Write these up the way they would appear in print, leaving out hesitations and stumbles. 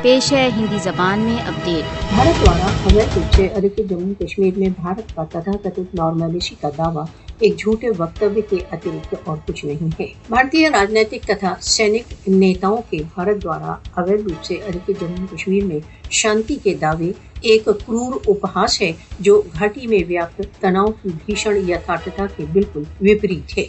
پیش ہے ہندی زبان میں اپڈیٹ۔ بھارت دوارا اویدھ روپ سے ادھکت جموں کشمیر میں بھارت کا تتھاکتھت نارملائزیشن کا دعویٰ ایک جھوٹے وکتویہ کے اترکت اور کچھ نہیں ہے۔ بھارتی راجنیتک تتھا سینک نیتاؤں کے بھارت دوارا اویدھ روپ سے ادھکت جموں کشمیر میں شانتی کے دعوے ایک کرور اپہاس ہے جو گھاٹی میں ویاپت تناؤ کی بھیشن یتھارتھتا کے بالکل وپریت ہے۔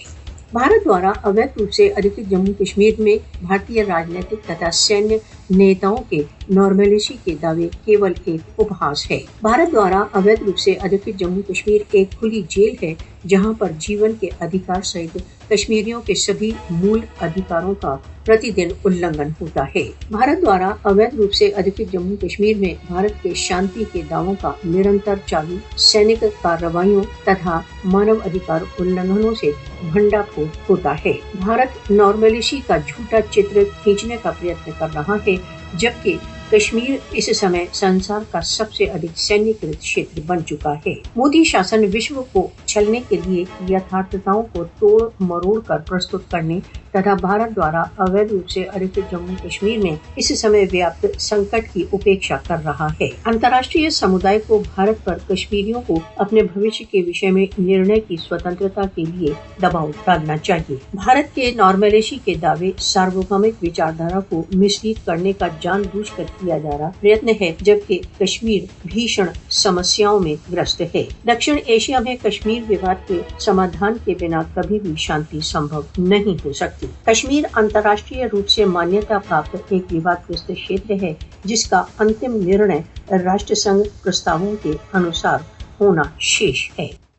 بھارت دوارا اویدھ روپ سے ادھکت جموں کشمیر میں بھارتی راجنیتک تتھا سینیہ نیتاؤں کے نارملائزیشن کے دعوے کیول ایک اپہاس ہے۔ بھارت دوارا اویدھ روپ سے ادھکت جموں کشمیر ایک کھلی جیل ہے جہاں پر جیون کے ادھیکار سمیت کشمیریوں کے سبھی مول ادھیکاروں کا پرتی دن النگھن ہوتا ہے۔ بھارت دوارا اویدھ روپ سے ادھکت جموں کشمیر میں بھارت کے شانتی کے دعووں کا نرنتر چالو سینک کارروائیوں تتھا مانو ادھیکار النگھنوں سے بھنڈا پھوڑ ہوتا ہے۔ بھارت نارملائزیشن کا جھوٹا چتر کھینچنے کا پریتن کر رہا ہے جبکہ کشمیر اس سمے سنسار کا سب سے ادھک سینیکرت چھیتر بن چکا ہے۔ مودی شاسن وشو کو چھلنے کے لیے یتھارتھتاؤں کو توڑ مروڑ کر پرستت کرنے تتھا بھارت دوارا اویدھ روپ سے ادھکت جموں کشمیر میں اس سمے ویاپت سنکٹ کی اپیکشا کر رہا ہے۔ انترراشٹریہ سمودائے کو بھارت پر کشمیریوں کو اپنے بھوشیہ کے وشے میں نرنے کی سوتنترتا کے لیے دباؤ ڈالنا چاہیے۔ بھارت کے نارملائزیشن کے دعوے ساروبھومک وچاردھارا کو مسلیڈ کرنے کا جان بوجھ کر کیا جا رہا پریتن ہے جبکہ کشمیر بھیشن سمسیاؤں میں گرست ہے۔ دکشن ایشیا میں کشمیر وواد کے سمادھان کے بنا کبھی بھی شانتی سمبھو نہیں ہو سکتی۔ کشمیر انترراشٹریہ روپ سے مانیتا پراپت ایک ووادگرست چھیتر ہے جس کا انتم نرنے راشٹر سنگھ پرستاووں کے انوسار ہونا شیش ہے۔